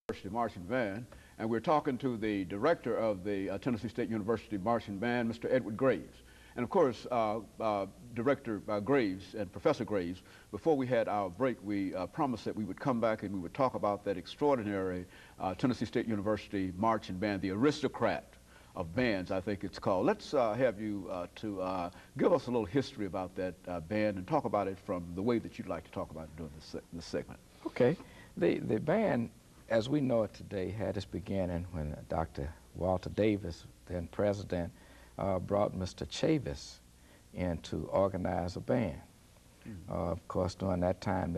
University Marching Band, and we're talking to the director of the Tennessee State University Marching Band, Mr. Edward Graves. And of course, Director Graves and Professor Graves, before we had our break, we promised that we would come back and we would talk about that extraordinary Tennessee State University Marching Band, the aristocrat of bands, I think it's called. Let's have you to give us a little history about that band and talk about it from the way that you'd like to talk about it during this segment. Okay. The band, as we know it today, had its beginning when Dr. Walter Davis, then president, brought Mr. Chavis in to organize a band. Of course, during that time,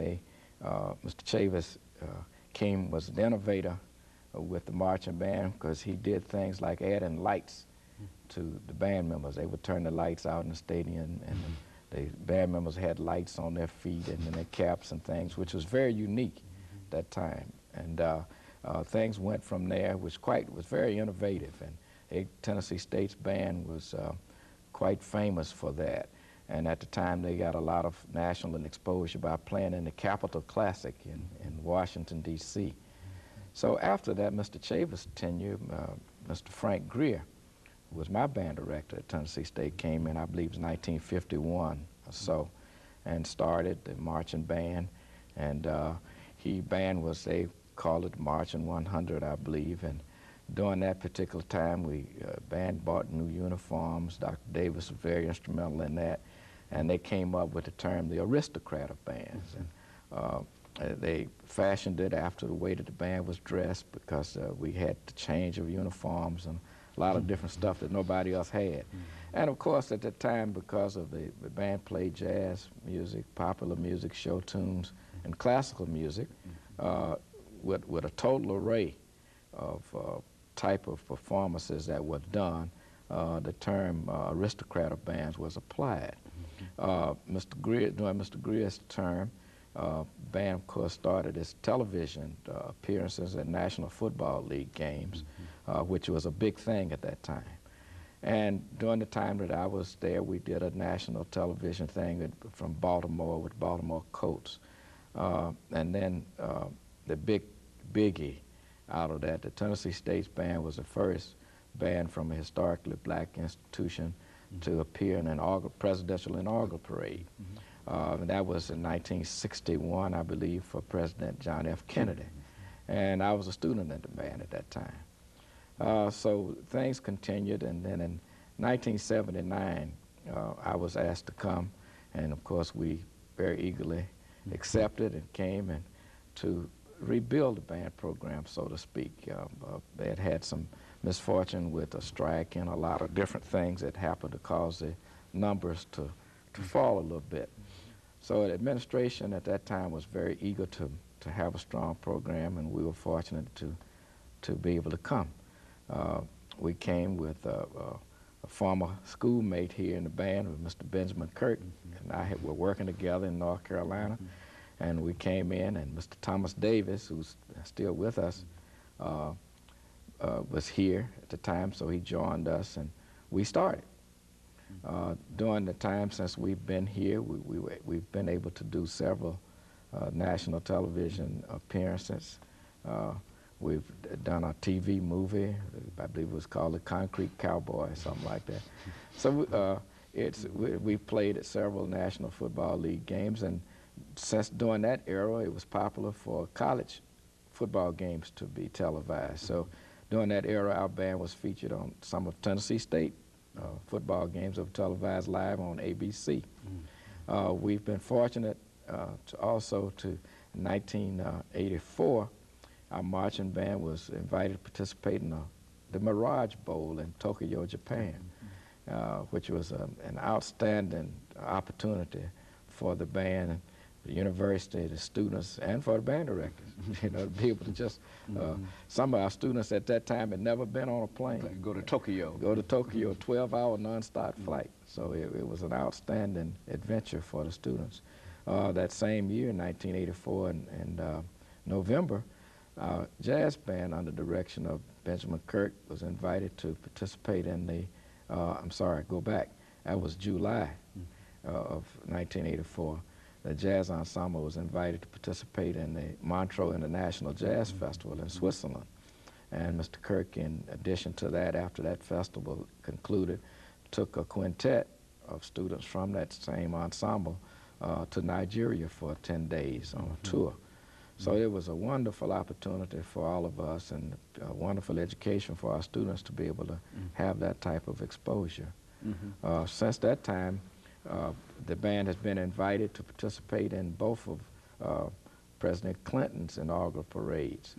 Mr. Chavis was an innovator with the marching band because he did things like adding lights to the band members. They would turn the lights out in the stadium, and the band members had lights on their feet and in their caps and things, which was very unique at that time. And things went from there, was very innovative, and Tennessee State's band was quite famous for that. And at the time, they got a lot of national exposure by playing in the Capitol Classic in Washington, D.C. So after that, Mr. Chavis' tenure, Mr. Frank Greer, who was my band director at Tennessee State, came in, I believe it was 1951 or so, and started the marching band. And they called it Marching 100, I believe. And during that particular time, band bought new uniforms. Dr. Davis was very instrumental in that. And they came up with the term the aristocrat of bands. And they fashioned it after the way that the band was dressed, because we had the change of uniforms and a lot of different stuff that nobody else had. And of course, at that time, because of the band played jazz music, popular music, show tunes, and classical music, with a total array of type of performances that were done, the term aristocrat of bands was applied. During Mr. Greer's term, band, of course, started its television appearances at National Football League games, which was a big thing at that time. And during the time that I was there, we did a national television thing from Baltimore with Baltimore Colts. And then the biggie out of that, the Tennessee State's band was the first band from a historically black institution to appear in an presidential inaugural parade. And that was in 1961, I believe, for President John F. Kennedy. And I was a student in the band at that time. So things continued, and then in 1979, I was asked to come, and of course we very eagerly accepted and came and to rebuild the band program, so to speak. They had had some misfortune with a strike and a lot of different things that happened to cause the numbers to fall a little bit. So the administration at that time was very eager to have a strong program, and we were fortunate to be able to come. We came with a former schoolmate here in the band, with Mr. Benjamin Kirk, and I were working together in North Carolina. And we came in, and Mr. Thomas Davis, who's still with us, was here at the time, so he joined us, and we started. During the time since we've been here, we've been able to do several national television appearances. We've done a TV movie, I believe it was called The Concrete Cowboy, something like that. So we've played at several National Football League games, and since during that era, it was popular for college football games to be televised. So during that era, our band was featured on some of Tennessee State football games that were televised live on ABC. We've been fortunate in 1984, our marching band was invited to participate in the Mirage Bowl in Tokyo, Japan, which was an outstanding opportunity for the band, the university, the students, and for the band directors, to be able to just, some of our students at that time had never been on a plane. Go to Tokyo. Go to Tokyo, a 12-hour nonstop flight. So it was an outstanding adventure for the students. That same year, in 1984, in November, our jazz band under direction of Benjamin Kirk was invited to participate in the, that was July of 1984. the jazz ensemble was invited to participate in the Montreux International Jazz Festival in Switzerland. And Mr. Kirk, in addition to that, after that festival concluded, took a quintet of students from that same ensemble to Nigeria for 10 days on a tour. So it was a wonderful opportunity for all of us and a wonderful education for our students to be able to have that type of exposure. Since that time, the band has been invited to participate in both of President Clinton's inaugural parades.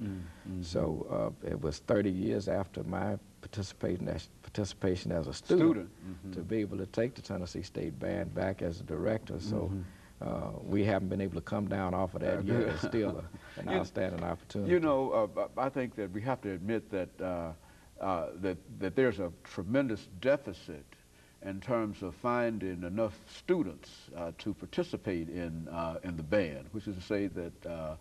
So it was 30 years after my participation as a student to be able to take the Tennessee State Band back as a director. So we haven't been able to come down off of that yet. It's still an outstanding opportunity. You know, I think that we have to admit that that there's a tremendous deficit in terms of finding enough students to participate in the band, which is to say that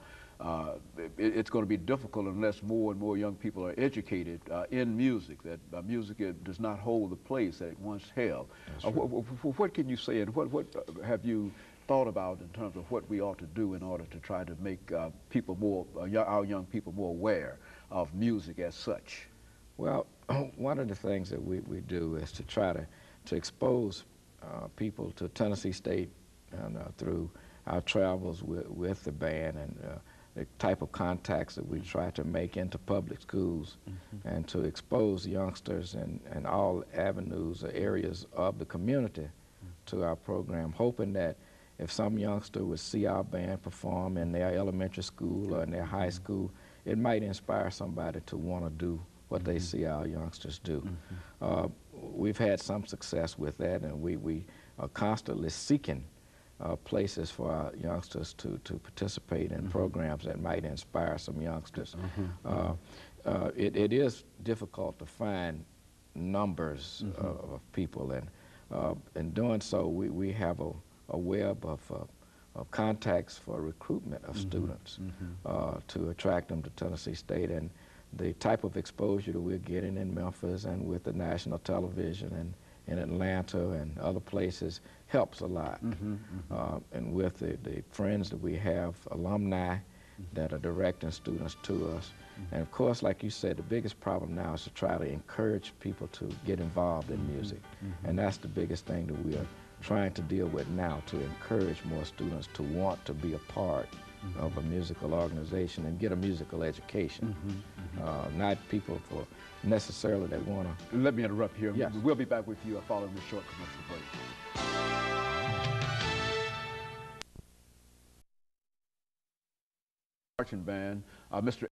it's going to be difficult unless more and more young people are educated in music, that music does not hold the place that it once held. What can you say, and what have you thought about in terms of what we ought to do in order to try to make people more, our young people more aware of music as such? Well, one of the things that we do is to try to expose people to Tennessee State and through our travels with the band and the type of contacts that we try to make into public schools and to expose youngsters in all avenues or areas of the community to our program, hoping that if some youngster would see our band perform in their elementary school or in their high school, it might inspire somebody to want to do what they see our youngsters do. We've had some success with that, and we are constantly seeking places for our youngsters to participate in programs that might inspire some youngsters. It is difficult to find numbers of people, and in doing so, we have a web of contacts for recruitment of students to attract them to Tennessee State. And the type of exposure that we're getting in Memphis and with the national television and in Atlanta and other places helps a lot. And with the friends that we have, alumni that are directing students to us. And of course, like you said, the biggest problem now is to try to encourage people to get involved in music. And that's the biggest thing that we are trying to deal with now, to encourage more students to want to be a part of a musical organization and get a musical education. Not people for necessarily that want to. Let me interrupt here. Yes. We'll be back with you following this short commercial break. Marching band, Mr.